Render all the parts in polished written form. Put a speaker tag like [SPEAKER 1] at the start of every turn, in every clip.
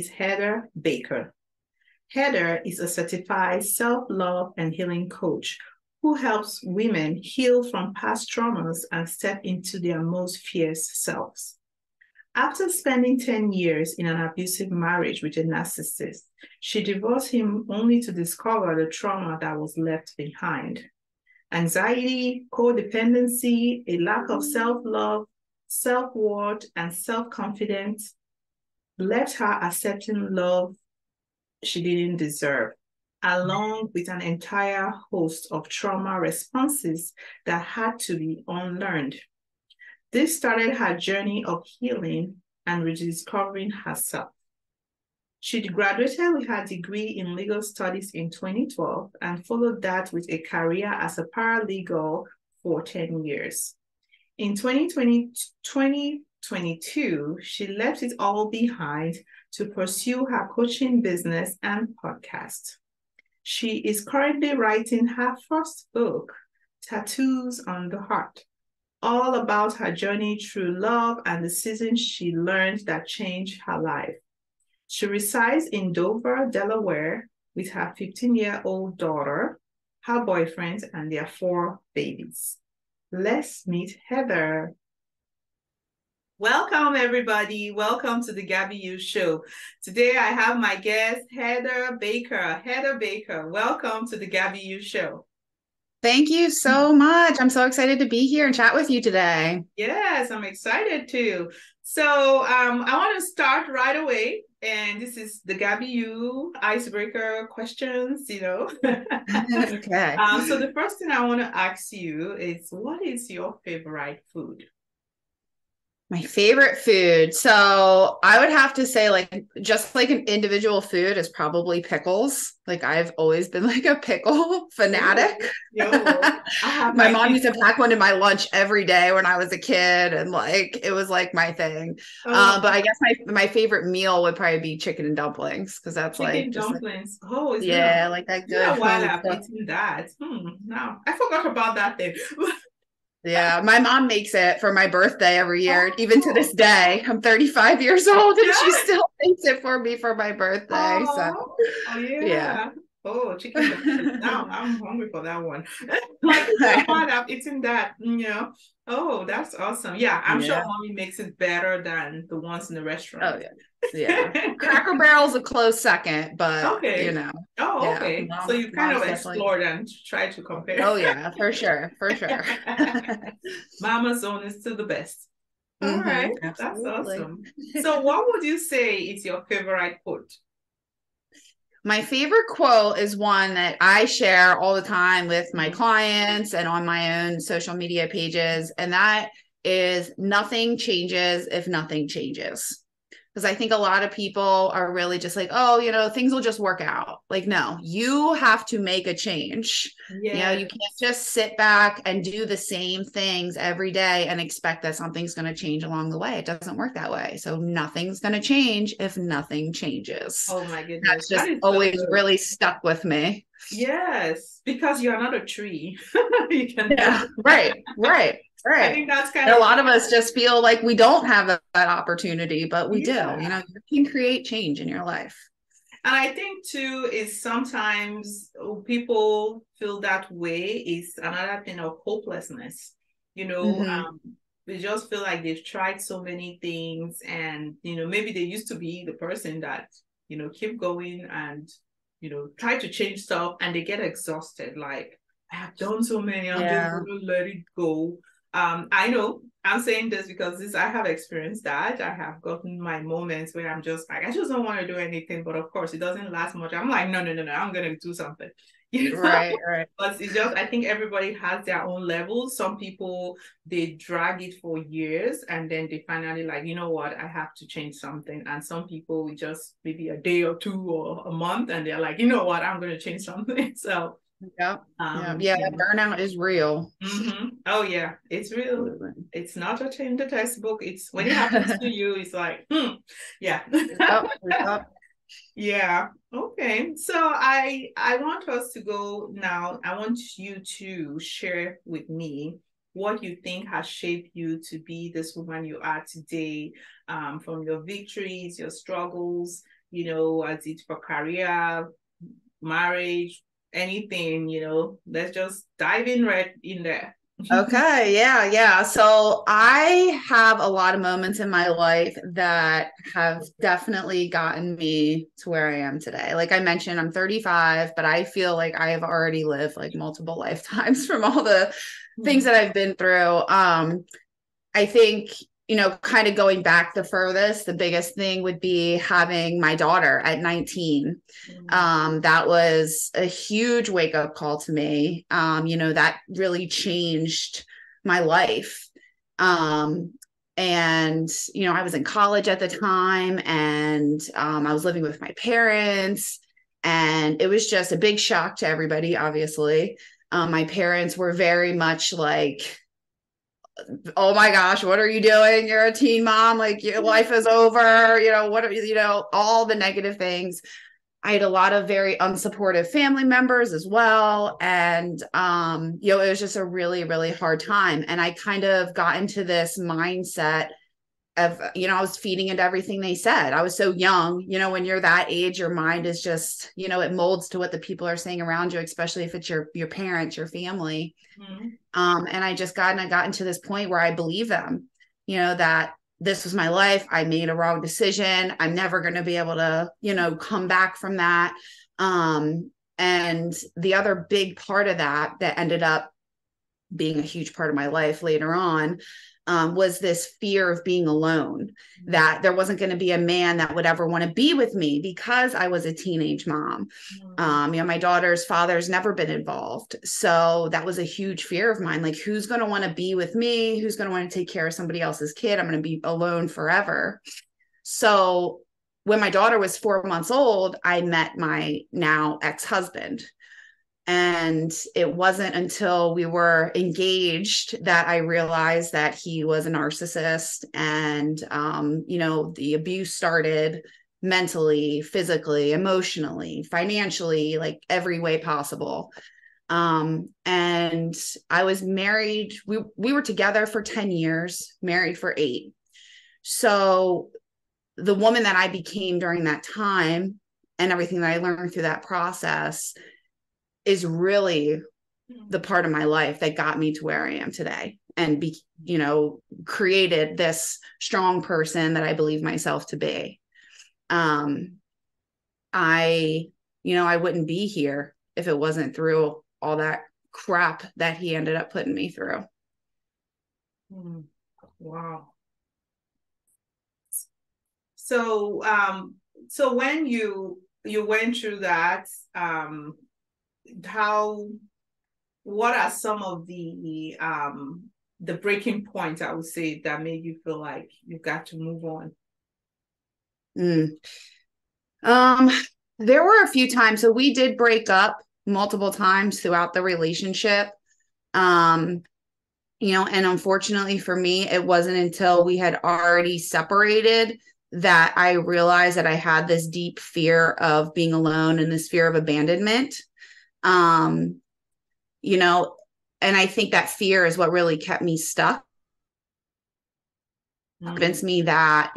[SPEAKER 1] is Heather Baker. Heather is a certified self-love and healing coach who helps women heal from past traumas and step into their most fierce selves. After spending 10 years in an abusive marriage with a narcissist, she divorced him only to discover the trauma that was left behind. Anxiety, codependency, a lack of self-love, self-worth, and self-confidence left her accepting love she didn't deserve, along with an entire host of trauma responses that had to be unlearned. This started her journey of healing and rediscovering herself. She graduated with her degree in legal studies in 2012 and followed that with a career as a paralegal for 10 years. In 2022, she left it all behind to pursue her coaching business and podcast. She is currently writing her first book, Tattoos on the Heart, all about her journey through love and the seasons she learned that changed her life. She resides in Dover, Delaware, with her 15-year-old daughter, her boyfriend, and their 4 babies. Let's meet Heather. Welcome, everybody. Welcome to the Gaby U Show. Today, I have my guest, Heather Baker. Heather Baker, welcome to the Gaby U Show.
[SPEAKER 2] Thank you so much. I'm so excited to be here and chat with you today.
[SPEAKER 1] Yes, I'm excited too. So I want to start right away. And this is the Gaby U icebreaker questions,
[SPEAKER 2] Okay.
[SPEAKER 1] So the first thing I want to ask you is, what is your favorite food?
[SPEAKER 2] My favorite food. So I would have to say, just like an individual food is probably pickles. Like I've always been like a pickle fanatic. My mom used to pack one in my lunch every day when I was a kid, and it was like my thing. But I guess my favorite meal would probably be chicken and dumplings, because that's
[SPEAKER 1] chicken dumplings. It's
[SPEAKER 2] like that good.
[SPEAKER 1] Yeah, while I've eaten that. No, I forgot about that thing.
[SPEAKER 2] Yeah, my mom makes it for my birthday every year, even to this day. I'm 35 years old and she still makes it for me for my birthday.
[SPEAKER 1] Yeah. Oh, chicken dumplings. Now I'm hungry for that one. I've eaten that, Oh, that's awesome. Yeah, I'm sure mommy makes it better than the ones in the restaurant.
[SPEAKER 2] Oh, yeah. Yeah. Cracker Barrel's a close second, but
[SPEAKER 1] okay. Oh, okay.
[SPEAKER 2] Yeah.
[SPEAKER 1] So you kind of explored and tried to compare.
[SPEAKER 2] Oh, yeah, for sure. For sure.
[SPEAKER 1] Mama's own is still the best. All right.
[SPEAKER 2] Absolutely.
[SPEAKER 1] That's awesome. So what would you say is your favorite quote?
[SPEAKER 2] My favorite quote is one that I share all the time with my clients and on my own social media pages. And that is, nothing changes if nothing changes. Because I think a lot of people are really just like, oh, things will just work out. Like, no, you have to make a change.
[SPEAKER 1] Yeah.
[SPEAKER 2] You can't just sit back and do the same things every day and expect that something's going to change along the way. It doesn't work that way. So nothing's going to change if nothing changes.
[SPEAKER 1] Oh my goodness.
[SPEAKER 2] That's just always really stuck with me.
[SPEAKER 1] Yes, because you're not a tree. You can
[SPEAKER 2] Right.
[SPEAKER 1] I think that's
[SPEAKER 2] a lot of us just feel like we don't have that opportunity, but we do. You can create change in your life.
[SPEAKER 1] And I think too is sometimes people feel that way is another thing of hopelessness. They just feel like they've tried so many things, and maybe they used to be the person that keep going and try to change stuff, and they get exhausted. Like, I have done so many, I'm just going to let it go. I know I'm saying this because I have experienced that. I have gotten my moments where I'm just like, I just don't want to do anything. But of course, it doesn't last much. I'm like, no, I'm going to do something.
[SPEAKER 2] Right.
[SPEAKER 1] But it's just, I think everybody has their own levels. Some people, they drag it for years and then they finally like, you know what, I have to change something. And some people, just maybe a day or two or a month, and they're like, you know what, I'm going to change something. So
[SPEAKER 2] burnout is real.
[SPEAKER 1] Oh yeah, it's real. Absolutely. It's not in the textbook. It's when it happens to you, it's like, yeah. Yeah. Okay. So I want us to go now. I want you to share with me what you think has shaped you to be this woman you are today, from your victories, your struggles, as it for career, marriage, anything, let's just dive in right in there.
[SPEAKER 2] Okay, yeah. So I have a lot of moments in my life that have definitely gotten me to where I am today. Like I mentioned, I'm 35, but I feel like I have already lived like multiple lifetimes from all the things that I've been through. I think, kind of going back the furthest, the biggest thing would be having my daughter at 19. That was a huge wake up call to me. That really changed my life. And, I was in college at the time, and I was living with my parents, and it was just a big shock to everybody, obviously. My parents were very much like, oh my gosh, what are you doing? You're a teen mom, like your life is over, what are all the negative things. I had a lot of very unsupportive family members as well. And it was just a really, really hard time. And I kind of got into this mindset of, I was feeding into everything they said. I was so young, when you're that age, your mind is just, it molds to what the people are saying around you, especially if it's your parents, your family. And I got into this point where I believe them, that this was my life. I made a wrong decision. I'm never going to be able to, come back from that. And the other big part of that ended up being a huge part of my life later on, was this fear of being alone, that there wasn't going to be a man that would ever want to be with me because I was a teenage mom. My daughter's father's never been involved. So that was a huge fear of mine. Like, who's going to want to be with me? Who's going to want to take care of somebody else's kid? I'm going to be alone forever. So when my daughter was 4 months old, I met my now ex-husband. And it wasn't until we were engaged that I realized that he was a narcissist. And, the abuse started mentally, physically, emotionally, financially, like every way possible. And I was married. We were together for 10 years, married for 8. So the woman that I became during that time and everything that I learned through that process is really the part of my life that got me to where I am today, and created this strong person that I believe myself to be. I wouldn't be here if it wasn't through all that crap that he ended up putting me through.
[SPEAKER 1] Wow. So, when you went through that, what are some of the breaking points, I would say, that made you feel like you've got to move on?
[SPEAKER 2] There were a few times. So we did break up multiple times throughout the relationship. And unfortunately for me, it wasn't until we had already separated that I realized that I had this deep fear of being alone and this fear of abandonment. And I think that fear is what really kept me stuck. Convinced me that,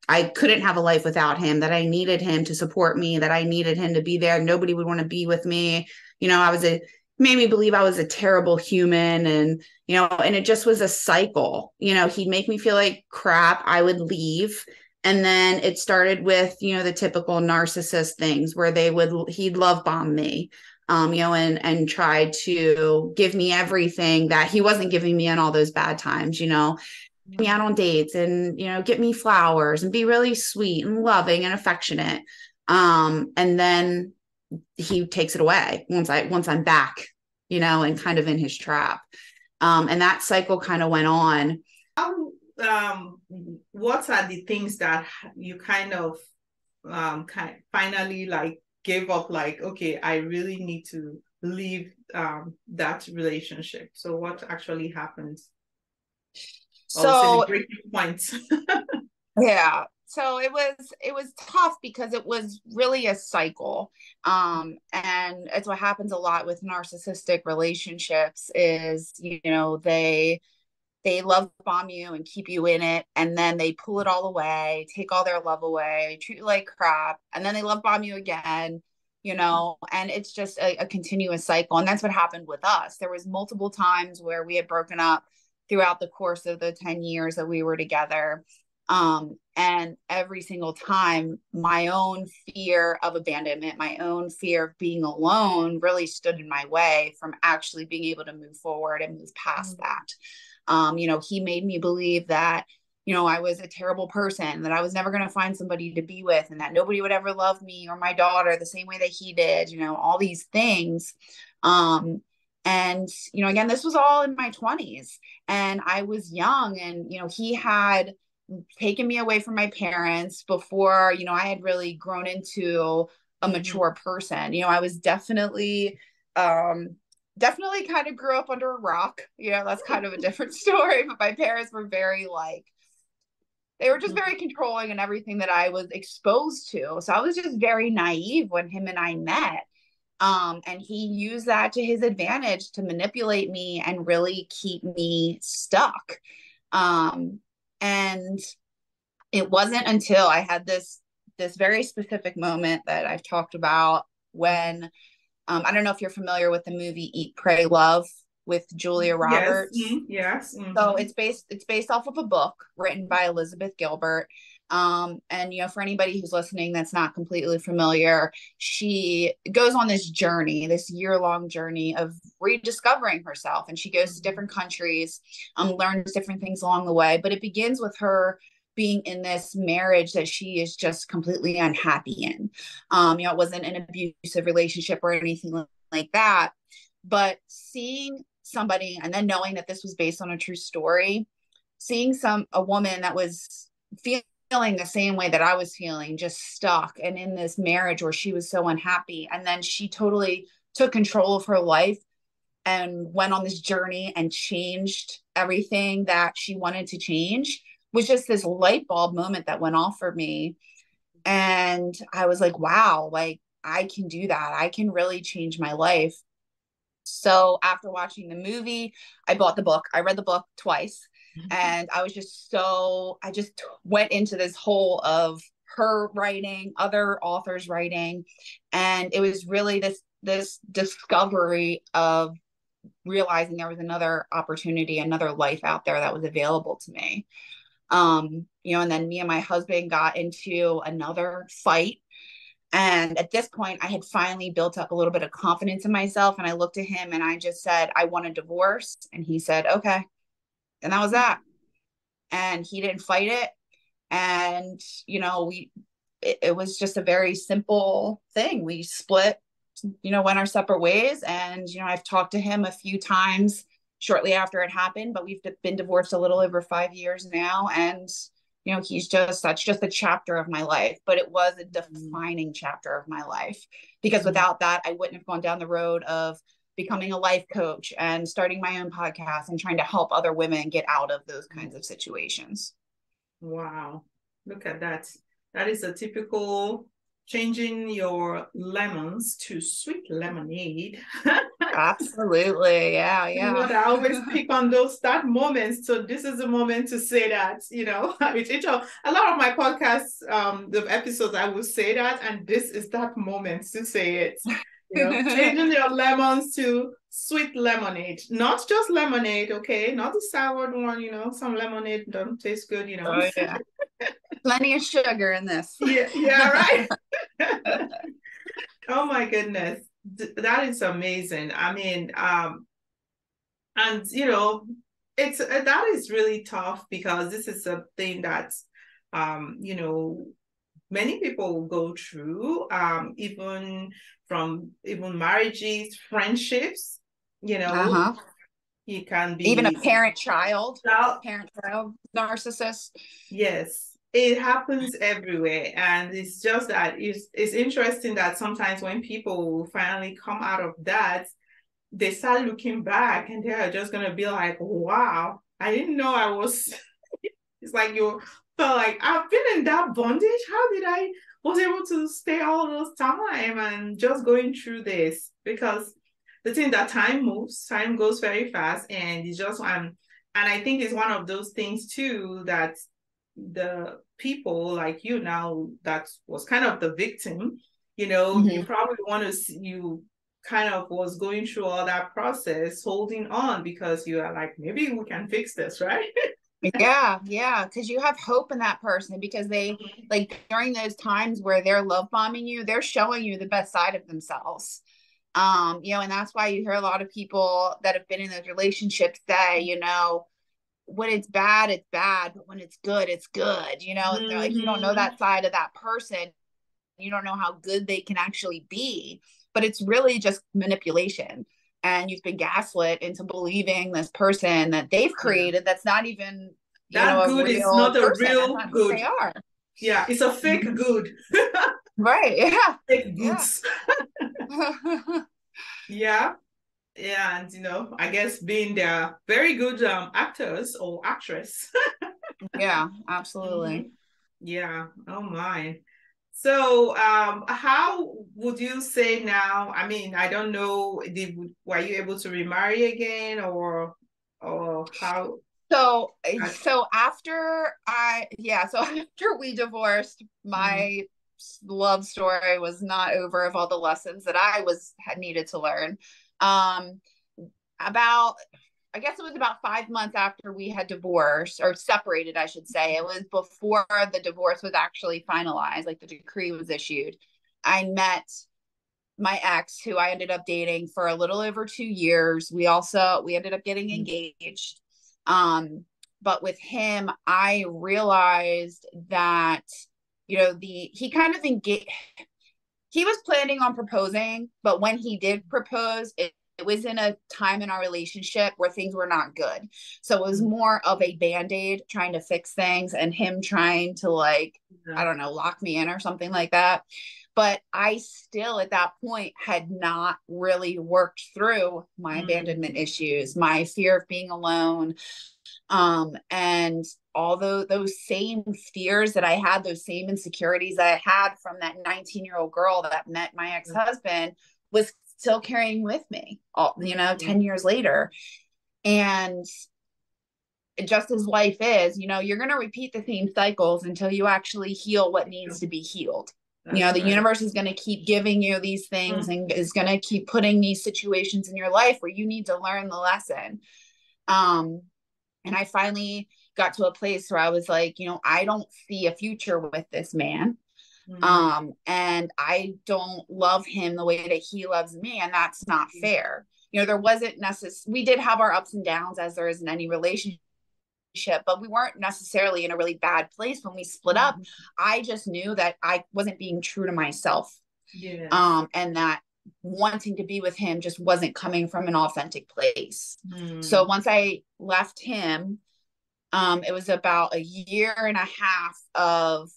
[SPEAKER 2] I couldn't have a life without him, that I needed him to support me, that I needed him to be there. Nobody would want to be with me. Made me believe I was a terrible human. And, and it just was a cycle. He'd make me feel like crap. I would leave. And then it started with, the typical narcissist things where he'd love bomb me, and try to give me everything that he wasn't giving me in all those bad times, me out on dates and, get me flowers and be really sweet and loving and affectionate. And then he takes it away once I'm back, and kind of in his trap. And that cycle kind of went on.
[SPEAKER 1] What are the things that you kind of finally like gave up, like, okay, I really need to leave that relationship? So what actually happened?
[SPEAKER 2] So
[SPEAKER 1] the breaking points.
[SPEAKER 2] Yeah. So it was tough because it was really a cycle. And it's what happens a lot with narcissistic relationships is, they love bomb you and keep you in it, and then they pull it all away, take all their love away, treat you like crap, and then they love bomb you again, and it's just a continuous cycle. And that's what happened with us. There was multiple times where we had broken up throughout the course of the 10 years that we were together. And every single time, my own fear of abandonment, my own fear of being alone really stood in my way from actually being able to move forward and move past that. He made me believe that, I was a terrible person, that I was never going to find somebody to be with, and that nobody would ever love me or my daughter the same way that he did, all these things. And, again, this was all in my 20s, and I was young, and, he had taken me away from my parents before, I had really grown into a mature person. I was definitely kind of grew up under a rock. That's kind of a different story, but my parents were very they were just very controlling in everything that I was exposed to. So I was just very naive when him and I met. And he used that to his advantage to manipulate me and really keep me stuck. And it wasn't until I had this very specific moment that I've talked about when, I don't know if you're familiar with the movie Eat, Pray, Love with Julia Roberts.
[SPEAKER 1] Yes.
[SPEAKER 2] So it's based off of a book written by Elizabeth Gilbert. And for anybody who's listening that's not completely familiar, she goes on this journey, this year-long journey of rediscovering herself, and she goes to different countries, learns different things along the way. But it begins with her being in this marriage that she is just completely unhappy in. It wasn't an abusive relationship or anything like that, but seeing somebody, and then knowing that this was based on a true story, seeing a woman that was feeling the same way that I was feeling, just stuck and in this marriage where she was so unhappy. And then she totally took control of her life and went on this journey and changed everything that she wanted to change, was just this light bulb moment that went off for me. And I was like, wow, I can do that. I can really change my life. So after watching the movie, I bought the book. I read the book twice. And I just went into this hole of her writing, other authors writing. And it was really this discovery of realizing there was another opportunity, another life out there that was available to me. And then me and my husband got into another fight. And at this point, I had finally built up a little bit of confidence in myself. And I looked at him and I just said, I want a divorce. And he said, okay. And that was that. And he didn't fight it. And, it was just a very simple thing. We split, went our separate ways. And, I've talked to him a few times shortly after it happened, but we've been divorced a little over 5 years now. And, that's just a chapter of my life, but it was a defining chapter of my life, because without that, I wouldn't have gone down the road of becoming a life coach and starting my own podcast and trying to help other women get out of those kinds of situations.
[SPEAKER 1] Wow. Look at that. That is a typical changing your lemons to sweet lemonade.
[SPEAKER 2] Absolutely. Yeah.
[SPEAKER 1] I always pick on that moments. So this is the moment to say that, with each of a lot of my podcasts, the episodes, I will say that, and this is that moment to say it. Changing your lemons to sweet lemonade, not just lemonade, okay? Not the sour one, some lemonade don't taste good,
[SPEAKER 2] Oh, yeah. Plenty of sugar in this.
[SPEAKER 1] Yeah, right. Oh my goodness. That is amazing. I mean, and it's that is really tough, because this is a thing that many people will go through, even marriages, friendships, It can be
[SPEAKER 2] even a parent-child narcissist.
[SPEAKER 1] Yes, it happens everywhere. And it's just that it's interesting that sometimes when people finally come out of that, they start looking back and they're just going to be like, wow, I didn't know I was. It's like you felt like, I've been in that bondage. How did I was able to stay all those time and just going through this? Because the thing that time moves, time goes very fast, and it's just And I think it's one of those things too that the people like you now that was kind of the victim, you know, you
[SPEAKER 2] Mm-hmm.
[SPEAKER 1] probably want to see, you kind of was going through all that process holding on because you are like, maybe we can fix this, right?
[SPEAKER 2] Yeah, yeah, because you have hope in that person because they like during those times where they're love bombing you, they're showing you the best side of themselves. And that's why you hear a lot of people that have been in those relationships say, when it's bad, but when it's good. They're like, you don't know
[SPEAKER 1] Mm-hmm.
[SPEAKER 2] that side of that person. You don't know how good they can actually be, but it's really just manipulation. And you've been gaslit into believing this person that they've
[SPEAKER 1] Yeah.
[SPEAKER 2] created that's not even,
[SPEAKER 1] That
[SPEAKER 2] a
[SPEAKER 1] good is
[SPEAKER 2] real
[SPEAKER 1] not a
[SPEAKER 2] person. That's
[SPEAKER 1] real
[SPEAKER 2] not who
[SPEAKER 1] good.
[SPEAKER 2] they are.
[SPEAKER 1] Yeah, it's a fake
[SPEAKER 2] Mhm.
[SPEAKER 1] good.
[SPEAKER 2] Right. Yeah.
[SPEAKER 1] Fake
[SPEAKER 2] Yeah.
[SPEAKER 1] goods. Yeah. Yeah, and I guess being they're very good actors or actress.
[SPEAKER 2] Yeah,
[SPEAKER 1] Mhm.
[SPEAKER 2] absolutely.
[SPEAKER 1] Yeah. Oh my. So, how would you say now? I mean, I don't know. Were you able to remarry again, or how?
[SPEAKER 2] So so after we divorced,
[SPEAKER 1] Mm,
[SPEAKER 2] my love story was not over of all the lessons that I had needed to learn. Um, about I guess it was about 5 months after we had divorced or separated, I should say. It was before the divorce was actually finalized, like the decree was issued. I met my ex, who I ended up dating for a little over 2 years. We ended up getting engaged. Um, but with him, I realized that, he kind of engaged, he was planning on proposing, but when he did propose, it was in a time in our relationship where things were not good. So it was
[SPEAKER 1] mm,
[SPEAKER 2] more of a band-aid trying to fix things and him trying to, like, I
[SPEAKER 1] yeah.
[SPEAKER 2] don't know, lock me in or something like that. But I still at that point had not really worked through my abandonment
[SPEAKER 1] Mm,
[SPEAKER 2] issues, my fear of being alone, and although those same fears that I had, those same insecurities that I had from that 19-year-old girl that met my ex-husband was still carrying with me, 10
[SPEAKER 1] mm,
[SPEAKER 2] years later. And just as life is, you're going to repeat the same cycles until you actually heal what needs to be healed.
[SPEAKER 1] that's
[SPEAKER 2] The
[SPEAKER 1] right.
[SPEAKER 2] universe is going to keep giving you these things
[SPEAKER 1] Mm,
[SPEAKER 2] and is going to keep putting these situations in your life where you need to learn the lesson. Um, and I finally got to a place where I was like, I don't see a future with this man.
[SPEAKER 1] mm,
[SPEAKER 2] And I don't love him the way that he loves me. And that's not fair. There wasn't necessarily, we did have our ups and downs as there is in any relationship, but we weren't necessarily in a really bad place when we split up.
[SPEAKER 1] mm,
[SPEAKER 2] I just knew that I wasn't being true to myself.
[SPEAKER 1] yes.
[SPEAKER 2] And that wanting to be with him just wasn't coming from an authentic place. So
[SPEAKER 1] Mm,
[SPEAKER 2] once I left him, it was about a year and a half of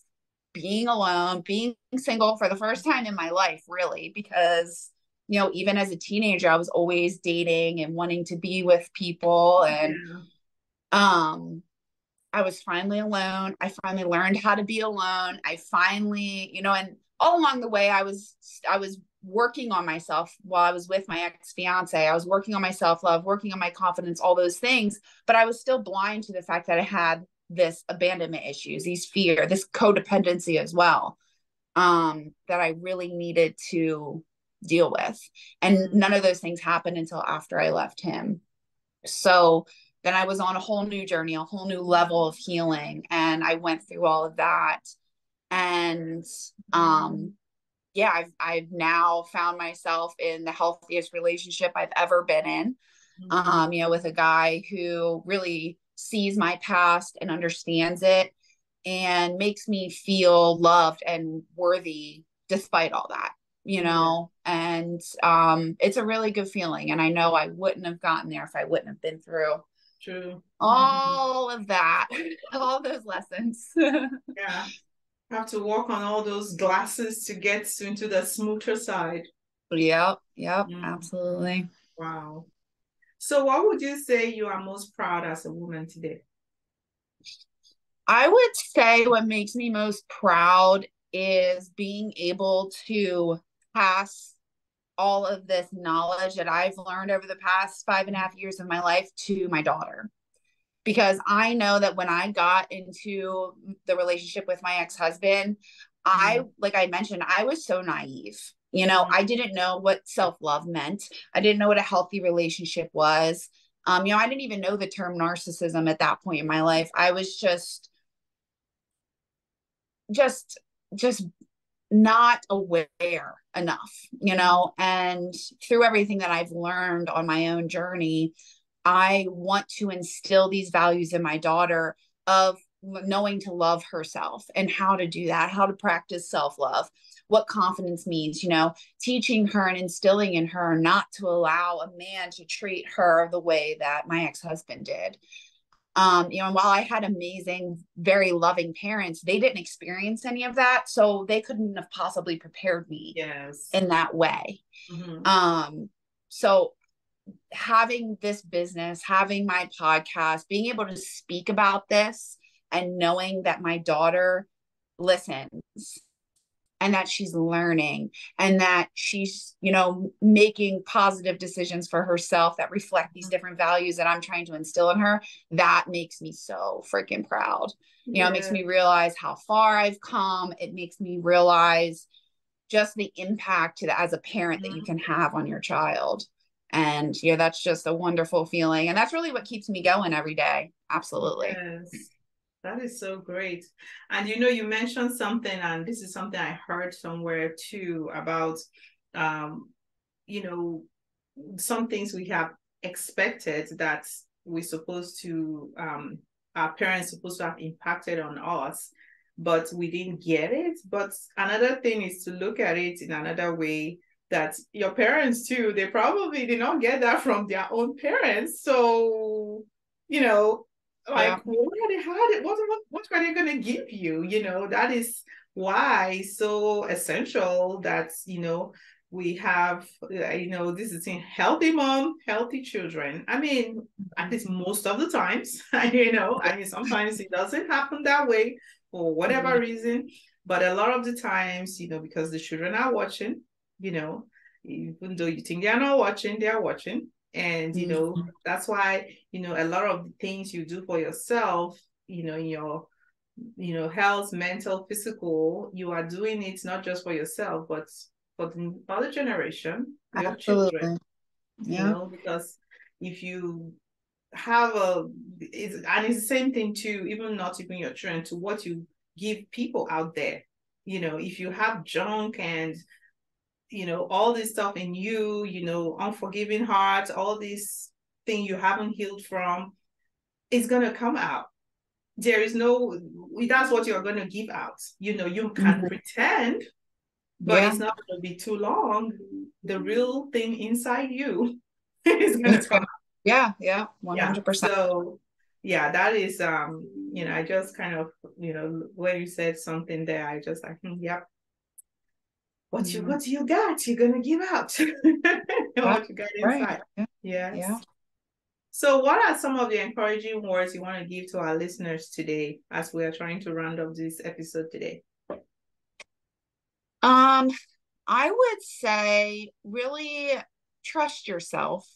[SPEAKER 2] being alone, being single for the first time in my life, really, because, even as a teenager, I was always dating and wanting to be with people. And
[SPEAKER 1] yeah.
[SPEAKER 2] um, I was finally alone. I finally learned how to be alone. I finally, and all along the way, I was working on myself while I was with my ex fiance. I was working on my self love, working on my confidence, all those things. But I was still blind to the fact that I had this abandonment issues, these fear, this codependency as well, that I really needed to deal with. And
[SPEAKER 1] Mm,
[SPEAKER 2] none of those things happened until after I left him. So then I was on a whole new journey, a whole new level of healing. And I went through all of that. And yeah, I've now found myself in the healthiest relationship I've ever been in.
[SPEAKER 1] mm,
[SPEAKER 2] With a guy who really sees my past and understands it and makes me feel loved and worthy despite all that,
[SPEAKER 1] yeah,
[SPEAKER 2] and it's a really good feeling. And I know I wouldn't have gotten there if I wouldn't have been through
[SPEAKER 1] true.
[SPEAKER 2] all of that, all those lessons.
[SPEAKER 1] Yeah. Have to work on all those glasses to get into the smoother side.
[SPEAKER 2] Yep, yep,
[SPEAKER 1] Mm,
[SPEAKER 2] absolutely.
[SPEAKER 1] wow. So, what would you say you are most proud as a woman today?
[SPEAKER 2] I would say what makes me most proud is being able to pass all of this knowledge that I've learned over the past 5.5 years of my life to my daughter. because I know that when I got into the relationship with my ex-husband, like I mentioned, I was so naive. I didn't know what self-love meant. I didn't know what a healthy relationship was. I didn't even know the term narcissism at that point in my life. I was just not aware enough, and through everything that I've learned on my own journey, I want to instill these values in my daughter of knowing to love herself and how to do that, how to practice self-love, what confidence means, teaching her and instilling in her not to allow a man to treat her the way that my ex-husband did. And while I had amazing, very loving parents, they didn't experience any of that. So they couldn't have possibly prepared me in that way. So having this business, having my podcast, being able to speak about this and knowing that my daughter listens and that she's learning and that she's, making positive decisions for herself that reflect these different values that I'm trying to instill in her, that makes me so freaking proud. It makes me realize how far I've come. It makes me realize just the impact as a parent that you can have on your child. And that's just a wonderful feeling. And that's really what keeps me going every day. Absolutely.
[SPEAKER 1] Yes. That is so great. And you mentioned something, and this is something I heard somewhere too, about some things we have expected that we're supposed to our parents supposed to have impacted on us, but we didn't get it. But another thing is to look at it in another way, that your parents too, they probably did not get that from their own parents. So, like, what were they going to give you? That is why it's so essential that, we have, this is in healthy mom, healthy children. I mean, at least most of the times, sometimes it doesn't happen that way for whatever reason. But a lot of the times, because the children are watching, even though you think they're not watching, they're watching. And, that's why, a lot of the things you do for yourself, in your, health, mental, physical, you are doing it not just for yourself, but for the other generation, your children, because if you have it's the same thing too, even not even your children, to what you give people out there. If you have junk and all this stuff in you, unforgiving heart, all these things you haven't healed from, it's gonna come out. There is that's what you're gonna give out. You can pretend, but it's not gonna be too long. The real thing inside you is gonna come out.
[SPEAKER 2] Yeah, 100%.
[SPEAKER 1] So that is I just kind of, when you said something there, I just like, yep. What do you got? You're gonna give out what you got inside.
[SPEAKER 2] Right.
[SPEAKER 1] Yes.
[SPEAKER 2] Yeah.
[SPEAKER 1] So what are some of the encouraging words you want to give to our listeners today as we are trying to round up this episode today?
[SPEAKER 2] I would say really trust yourself.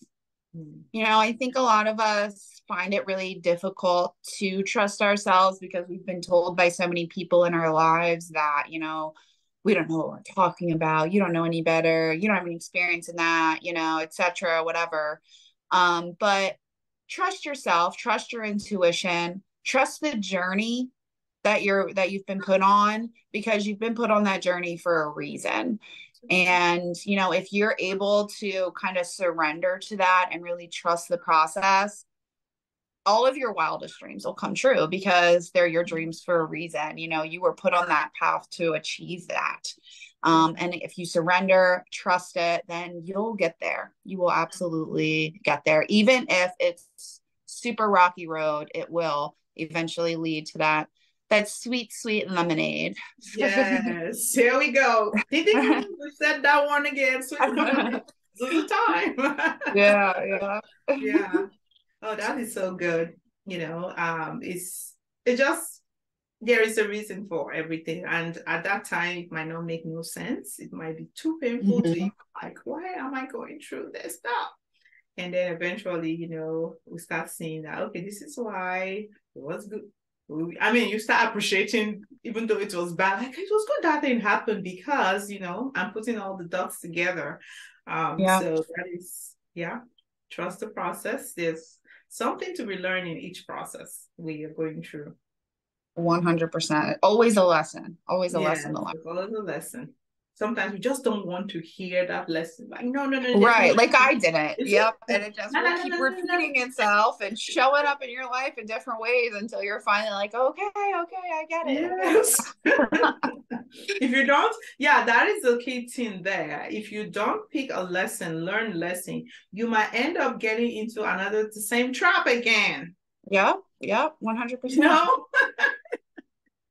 [SPEAKER 2] I think a lot of us find it really difficult to trust ourselves because we've been told by so many people in our lives that, we don't know what we're talking about. You don't know any better. You don't have any experience in that, etc., whatever. But trust yourself, trust your intuition, trust the journey that you've been put on, because you've been put on that journey for a reason. And, if you're able to kind of surrender to that and really trust the process, all of your wildest dreams will come true, because they're your dreams for a reason. You were put on that path to achieve that. And if you surrender, trust it, then you'll get there. You will absolutely get there. Even if it's super rocky road, it will eventually lead to that sweet, sweet lemonade.
[SPEAKER 1] Yes, here we go. We said that one again. Sweet lemonade. This is the time.
[SPEAKER 2] Yeah.
[SPEAKER 1] Oh, that is so good. It just, there is a reason for everything, and at that time it might not make no sense. It might be too painful to you. Like, why am I going through this stuff? And then eventually, we start seeing that, okay, this is why it was good. I mean, you start appreciating, even though it was bad, like it was good that thing happened because, I'm putting all the dots together. So that is, trust the process. There's something to be learned in each process we are going through.
[SPEAKER 2] 100%. Always a lesson. Always a lesson to learn.
[SPEAKER 1] Always a lesson. Sometimes we just don't want to hear that lesson. Like, no.
[SPEAKER 2] Right. Like I didn't. Yep. And it just will keep repeating itself and showing up in your life in different ways until you're finally like, okay, I get it.
[SPEAKER 1] Yes. If you don't, that is the key thing there. If you don't pick a lesson, learn lesson, you might end up getting into the same trap again.
[SPEAKER 2] Yep. 100%.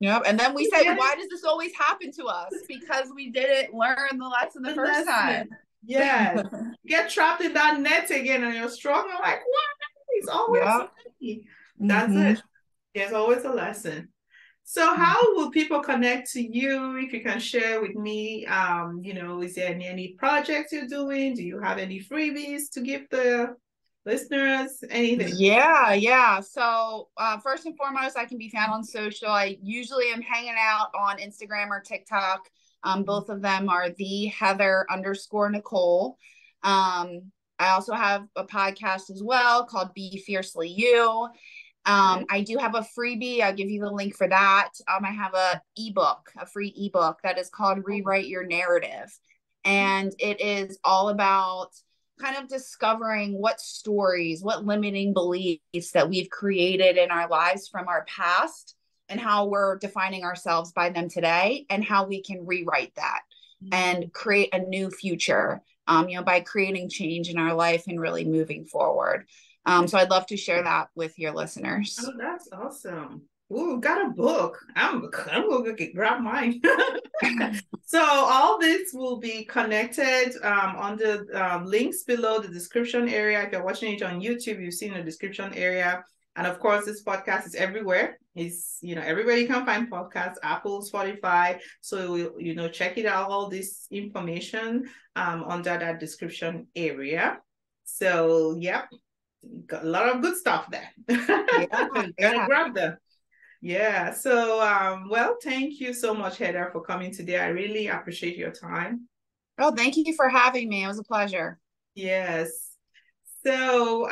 [SPEAKER 2] Yep. And then we say, why does this always happen to us? Because we didn't learn the lesson the first time.
[SPEAKER 1] Yes. Get trapped in that net again and you're struggling like, what? It's always me. That's it. There's always a lesson. So how will people connect to you? If you can share with me, is there any projects you're doing? Do you have any freebies to give the listeners? Anything?
[SPEAKER 2] Yeah. So first and foremost, I can be found on social. I usually am hanging out on Instagram or TikTok. Both of them are the Heather_Nicole. I also have a podcast as well called Be Fiercely You. I do have a freebie. I'll give you the link for that. I have a free ebook that is called Rewrite Your Narrative. And it is all about kind of discovering what stories, what limiting beliefs that we've created in our lives from our past and how we're defining ourselves by them today and how we can rewrite that and create a new future, by creating change in our life and really moving forward. So I'd love to share that with your listeners.
[SPEAKER 1] Oh, that's awesome. Ooh, got a book. I'm going to grab mine. So all this will be connected on the links below the description area. If you're watching it on YouTube, you've seen the description area. And of course, this podcast is everywhere. It's, everywhere you can find podcasts, Apple, Spotify. So, check it out, all this information under that description area. So, got a lot of good stuff there. Gotta grab them. Yeah. So, well, thank you so much, Heather, for coming today. I really appreciate your time.
[SPEAKER 2] Oh, thank you for having me. It was a pleasure.
[SPEAKER 1] Yes. So,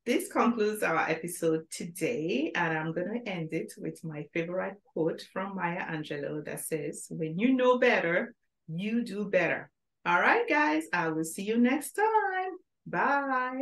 [SPEAKER 1] this concludes our episode today, and I'm going to end it with my favorite quote from Maya Angelou that says, "When you know better, you do better." All right, guys, I will see you next time. Bye.